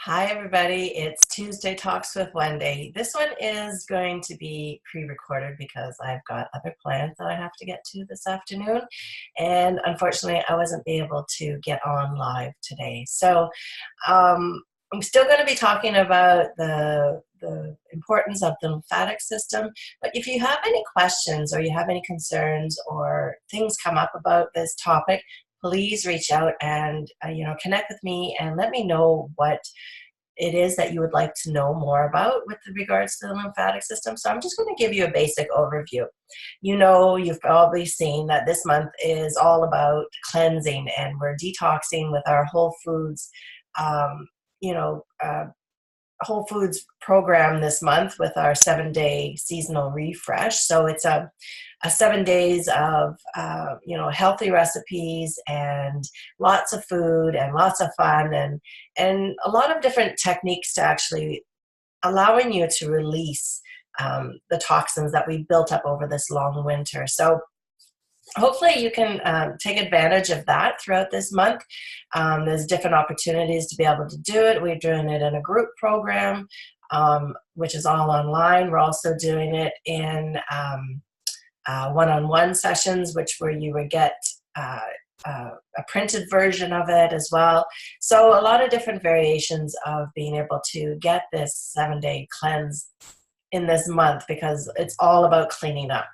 Hi, everybody. It's Tuesday Talks with Wendy. This one is going to be pre-recorded because I've got other plans that I have to get to this afternoon. And unfortunately, I wasn't able to get on live today. So I'm still going to be talking about the importance of the lymphatic system. But if you have any questions or you have any concerns or things come up about this topic, please reach out and connect with me and let me know what it is that you would like to know more about with regards to the lymphatic system. So I'm just going to give you a basic overview. You've probably seen that this month is all about cleansing, and we're detoxing with our whole foods, um, you know, uh, Whole Foods program this month with our 7-day seasonal refresh. So it's a 7 days of healthy recipes and lots of food and lots of fun and a lot of different techniques to actually allowing you to release the toxins that we built up over this long winter. So hopefully you can take advantage of that throughout this month. There's different opportunities to be able to do it. We're doing it in a group program, which is all online. We're also doing it in one-on-one sessions, where you would get a printed version of it as well. So a lot of different variations of being able to get this 7-day cleanse in this month, because it's all about cleaning up.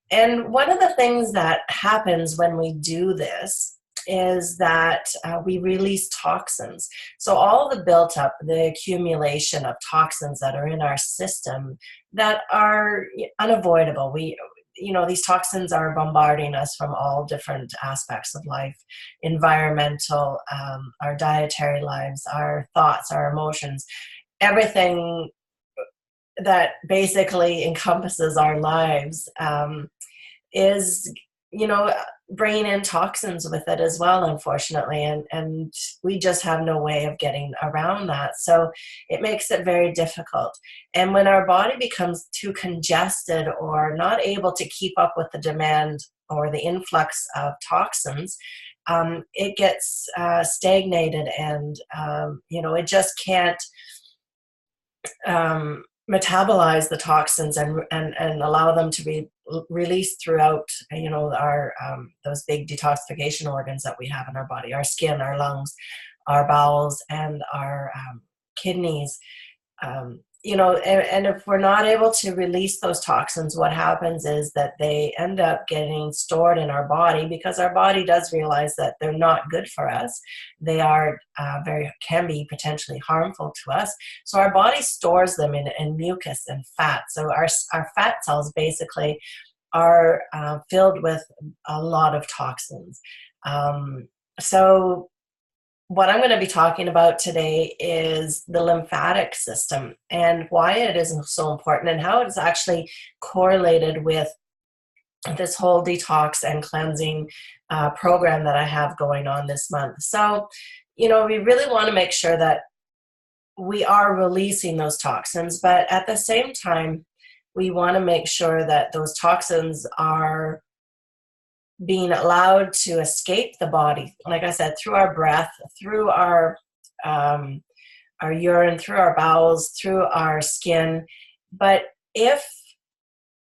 And one of the things that happens when we do this is that we release toxins. So all the built up, the accumulation of toxins that are in our system that are unavoidable. These toxins are bombarding us from all different aspects of life, environmental, our dietary lives, our thoughts, our emotions, everything that basically encompasses our lives is bringing in toxins with it as well, unfortunately, and we just have no way of getting around that. So it makes it very difficult. And when our body becomes too congested or not able to keep up with the demand or the influx of toxins, it gets stagnated, and it just can't metabolize the toxins and allow them to be released throughout our those big detoxification organs that we have in our body, our skin, our lungs, our bowels, and our kidneys. And if we're not able to release those toxins, what happens is that they end up getting stored in our body, because our body does realize that they're not good for us. They are can be potentially harmful to us. So our body stores them in mucus and fat. So our fat cells basically are filled with a lot of toxins. So what I'm going to be talking about today is the lymphatic system and why it is so important, and how it's actually correlated with this whole detox and cleansing program that I have going on this month. So, we really want to make sure that we are releasing those toxins, but at the same time, we want to make sure that those toxins are being allowed to escape the body, like I said, through our breath, through our urine, through our bowels, through our skin. But if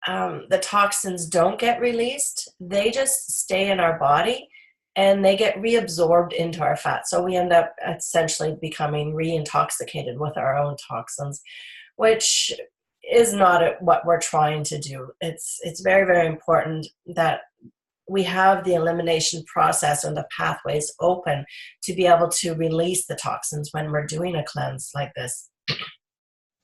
the toxins don't get released, they just stay in our body and they get reabsorbed into our fat. So we end up essentially becoming re-intoxicated with our own toxins, which is not what we're trying to do. It's very, very important that we have the elimination process and the pathways open to be able to release the toxins when we're doing a cleanse like this.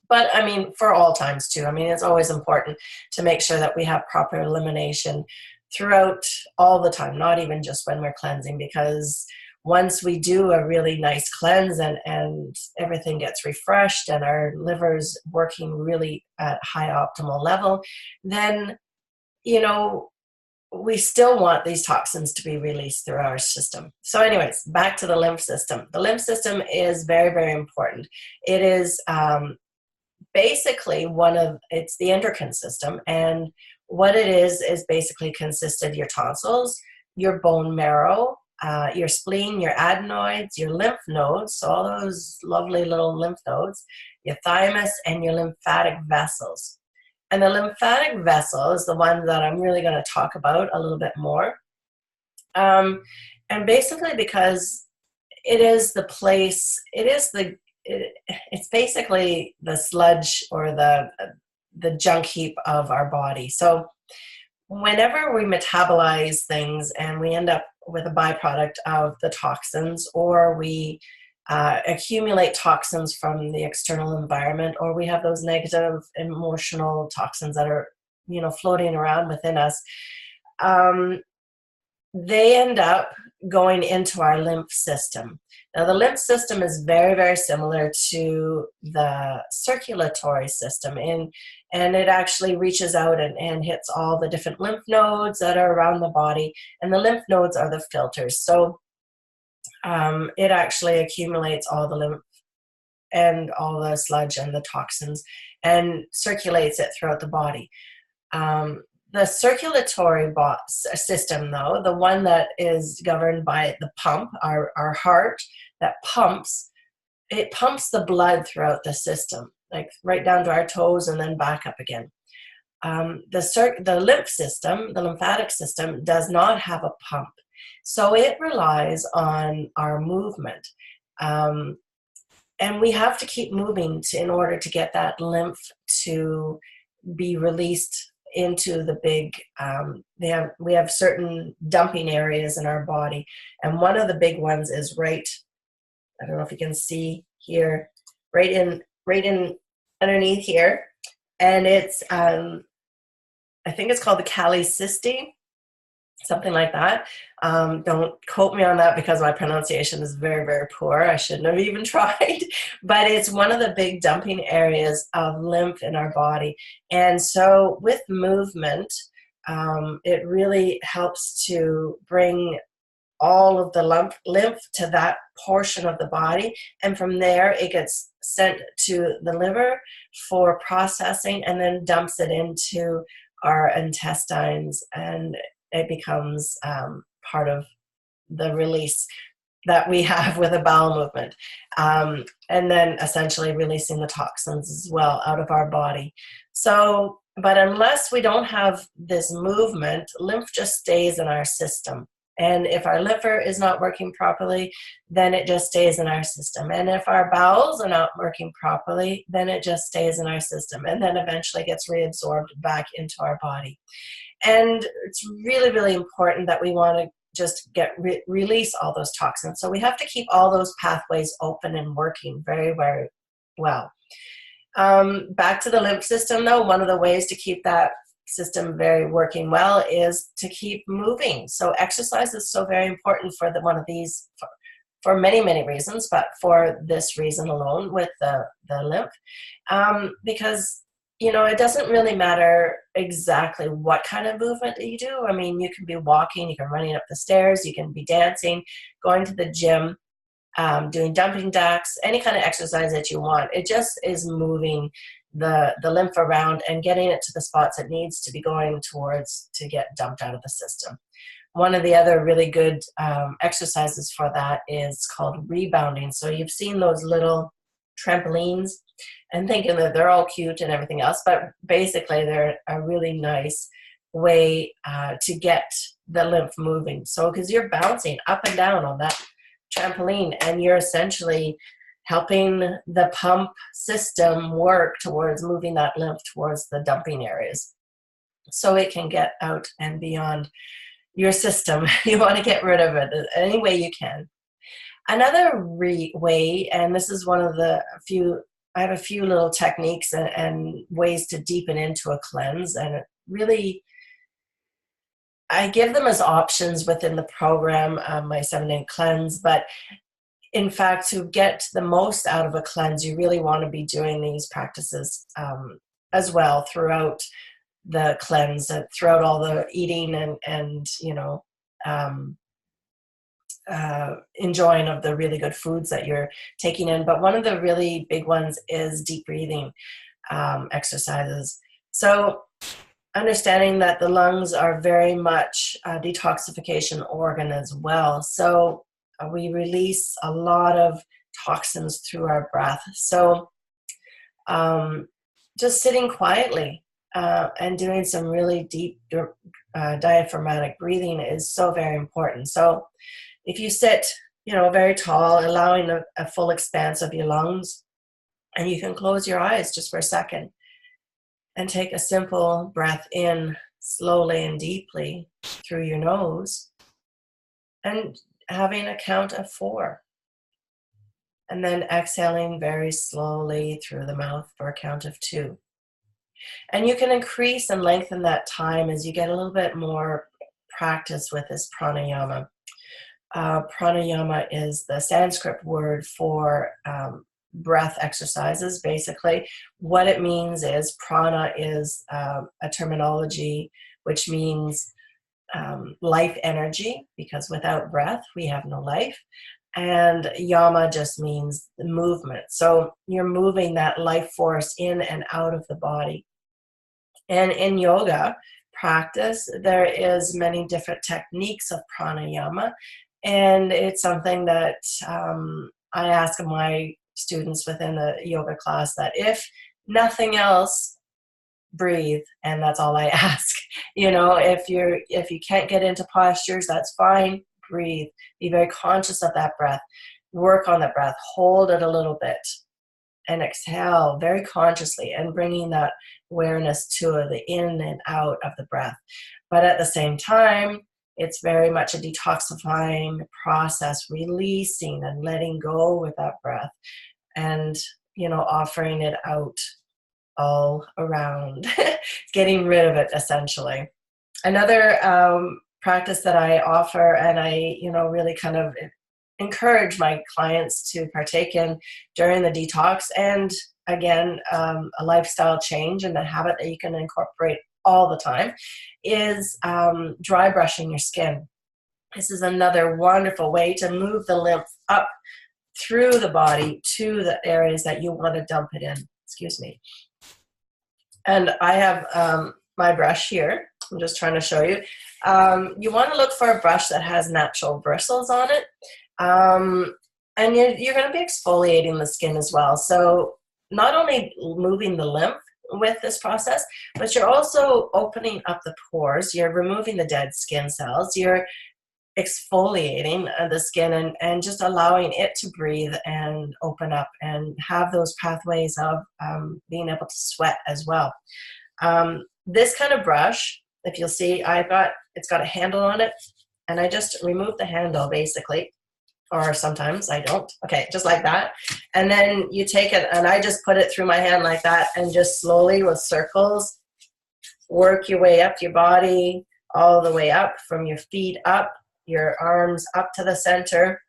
But for all times too. It's always important to make sure that we have proper elimination throughout all the time, not even just when we're cleansing, because once we do a really nice cleanse and everything gets refreshed and our liver's working really at high optimal level, then, we still want these toxins to be released through our system. So anyways, back to the lymph system. The lymph system is very, very important. It is basically it's the endocrine system. And what it is basically consists of your tonsils, your bone marrow, your spleen, your adenoids, your lymph nodes, so all those lovely little lymph nodes, your thymus, and your lymphatic vessels. And the lymphatic vessel is the one that I'm really going to talk about a little bit more. And basically because it is the place, it's basically the sludge or the junk heap of our body. So whenever we metabolize things and we end up with a byproduct of the toxins, or we accumulate toxins from the external environment, or we have those negative emotional toxins that are, floating around within us, they end up going into our lymph system. Now, the lymph system is very, very similar to the circulatory system, and it actually reaches out and hits all the different lymph nodes that are around the body, and the lymph nodes are the filters. So it actually accumulates all the lymph and all the sludge and the toxins and circulates it throughout the body. The circulatory system, though, the one that is governed by the pump, our heart that pumps, it pumps the blood throughout the system, like right down to our toes and then back up again. The lymph system, the lymphatic system, does not have a pump. So it relies on our movement. And we have to keep moving in order to get that lymph to be released into the big, we have certain dumping areas in our body. And one of the big ones is right, I don't know if you can see here, right in underneath here. And it's, I think it's called the Kalicysteine, something like that. Don't quote me on that because my pronunciation is very, very poor. I shouldn't have even tried. But it's one of the big dumping areas of lymph in our body. And so with movement, it really helps to bring all of the lymph to that portion of the body. And from there, it gets sent to the liver for processing and then dumps it into our intestines, and it becomes part of the release that we have with a bowel movement. And then essentially releasing the toxins as well out of our body. So, but unless we don't have this movement, lymph just stays in our system. And if our liver is not working properly, then it just stays in our system. And if our bowels are not working properly, then it just stays in our system and then eventually gets reabsorbed back into our body. And it's really, really important that we want to just release all those toxins. So we have to keep all those pathways open and working very, very well. Back to the lymph system, though, one of the ways to keep that system very working well is to keep moving. So exercise is so very important for one of these, for many, many reasons, but for this reason alone with the lymph, because it doesn't really matter exactly what kind of movement you do. I mean, you can be walking, you can be running up the stairs, you can be dancing, going to the gym, doing jumping jacks, any kind of exercise that you want. It just is moving the lymph around and getting it to the spots it needs to be going towards to get dumped out of the system. One of the other really good exercises for that is called rebounding. So you've seen those little trampolines and thinking that they're all cute and everything else, but basically they're a really nice way to get the lymph moving. So because you're bouncing up and down on that trampoline and you're essentially helping the pump system work towards moving that lymph towards the dumping areas so it can get out and beyond your system. You want to get rid of it any way you can. Another way, and this is one of the few, I have a few little techniques and ways to deepen into a cleanse, and it really, I give them as options within the program, my 7-day cleanse, but in fact, to get the most out of a cleanse, you really want to be doing these practices as well throughout the cleanse, throughout all the eating and enjoying of the really good foods that you're taking in. But one of the really big ones is deep breathing exercises. So understanding that the lungs are very much a detoxification organ as well. So we release a lot of toxins through our breath. So just sitting quietly and doing some really deep diaphragmatic breathing is so very important. So if you sit, very tall, allowing a full expanse of your lungs, and you can close your eyes just for a second and take a simple breath in slowly and deeply through your nose, and having a count of 4. And then exhaling very slowly through the mouth for a count of 2. And you can increase and lengthen that time as you get a little bit more practice with this pranayama. Pranayama is the Sanskrit word for breath exercises. Basically, what it means is prana is a terminology which means life energy, because without breath we have no life. And yama just means movement. So you're moving that life force in and out of the body. And in yoga practice, there is many different techniques of pranayama. And it's something that I ask my students within the yoga class, that if nothing else, breathe. And that's all I ask. If you can't get into postures, that's fine. Breathe. Be very conscious of that breath. Work on the breath. Hold it a little bit. And exhale very consciously, and bringing that awareness to the in and out of the breath. But at the same time, it's very much a detoxifying process, releasing and letting go with that breath, and, offering it out all around, getting rid of it essentially. Another practice that I offer, and I, really kind of encourage my clients to partake in during the detox, and again, a lifestyle change and a habit that you can incorporate all the time, is dry brushing your skin. This is another wonderful way to move the lymph up through the body to the areas that you want to dump it in. Excuse me. And I have my brush here. I'm just trying to show you. You want to look for a brush that has natural bristles on it. And you're going to be exfoliating the skin as well. So not only moving the lymph with this process, but you're also opening up the pores. You're removing the dead skin cells. You're exfoliating the skin and just allowing it to breathe and open up and have those pathways of being able to sweat as well. This kind of brush, if you'll see, it's got a handle on it, and I just remove the handle basically, or sometimes I don't. Okay, just like that. And then you take it, and I just put it through my hand like that, and just slowly with circles, work your way up your body, all the way up, from your feet up, your arms up to the center,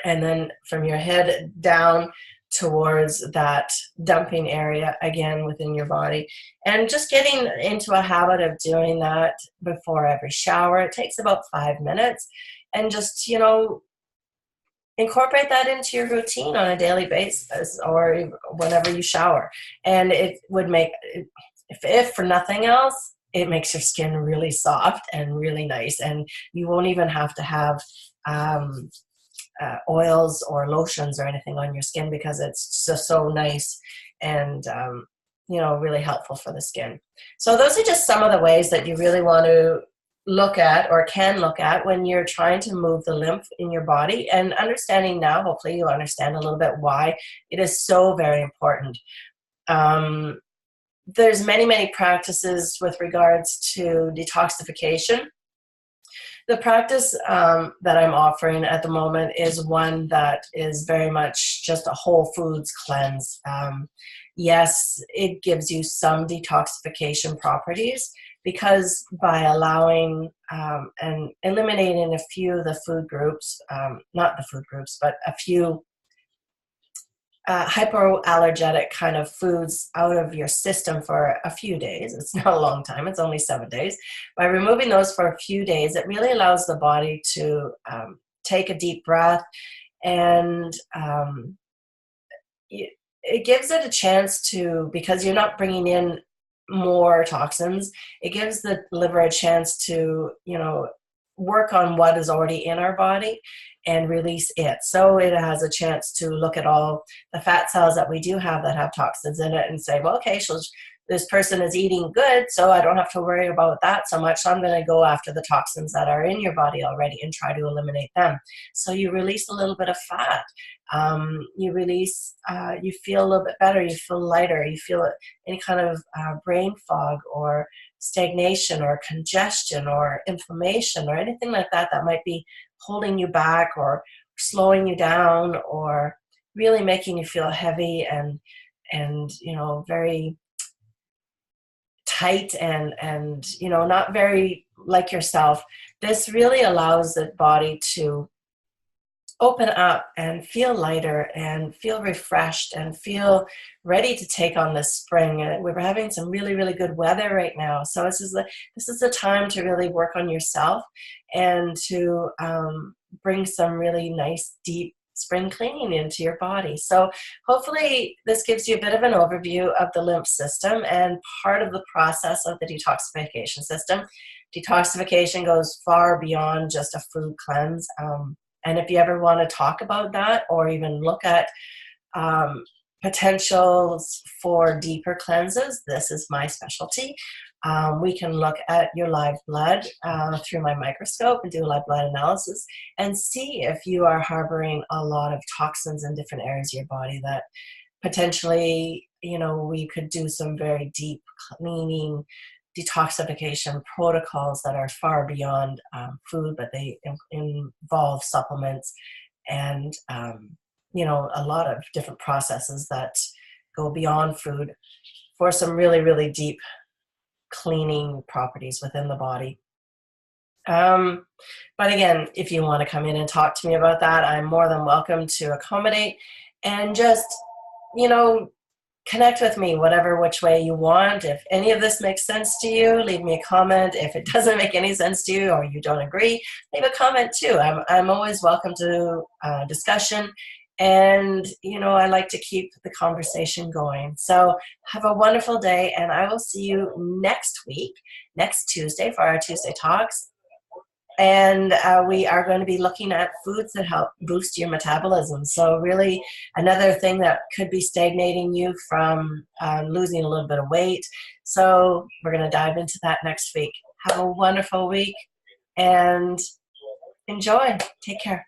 and then from your head down towards that dumping area again within your body. And just getting into a habit of doing that before every shower. It takes about 5 minutes, and just, incorporate that into your routine on a daily basis or whenever you shower. And it would make, if for nothing else, it makes your skin really soft and really nice. And you won't even have to have oils or lotions or anything on your skin, because it's just so nice and, really helpful for the skin. So those are just some of the ways that you really want to look at, or can look at, when you're trying to move the lymph in your body. And understanding now, hopefully you'll understand a little bit why it is so very important. There's many practices with regards to detoxification. The practice that I'm offering at the moment is one that is very much just a whole foods cleanse. Yes, it gives you some detoxification properties, because by allowing and eliminating a few of the food groups, not the food groups, but a few hypoallergenic kind of foods out of your system for a few days. It's not a long time, it's only 7 days. By removing those for a few days, it really allows the body to take a deep breath, and it gives it a chance to, because you're not bringing in more toxins, it gives the liver a chance to, work on what is already in our body and release it. So it has a chance to look at all the fat cells that we do have that have toxins in it and say, well, okay, so this person is eating good, so I don't have to worry about that so much. So I'm going to go after the toxins that are in your body already and try to eliminate them. So you release a little bit of fat. You release, you feel a little bit better. You feel lighter. You feel any kind of brain fog or stagnation or congestion or inflammation or anything like that that might be holding you back or slowing you down or really making you feel heavy and very tight and not very like yourself. This really allows the body to open up and feel lighter and feel refreshed and feel ready to take on this spring. We're having some really, really good weather right now. So this is the time to really work on yourself and to bring some really nice, deep spring cleaning into your body. So hopefully this gives you a bit of an overview of the lymph system and part of the process of the detoxification system. Detoxification goes far beyond just a food cleanse. And if you ever want to talk about that or even look at potentials for deeper cleanses, this is my specialty. We can look at your live blood through my microscope and do a live blood analysis and see if you are harboring a lot of toxins in different areas of your body that potentially, we could do some very deep cleaning detoxification protocols that are far beyond food, but they involve supplements and a lot of different processes that go beyond food for some really, really deep cleaning properties within the body. But again, if you want to come in and talk to me about that, I'm more than welcome to accommodate and just, connect with me which way you want. If any of this makes sense to you, leave me a comment. If it doesn't make any sense to you or you don't agree, leave a comment too. I'm always welcome to discussion. And, I like to keep the conversation going. So have a wonderful day, and I will see you next week, next Tuesday for our Tuesday Talks. And we are going to be looking at foods that help boost your metabolism. So really another thing that could be stagnating you from losing a little bit of weight. So we're going to dive into that next week. Have a wonderful week and enjoy. Take care.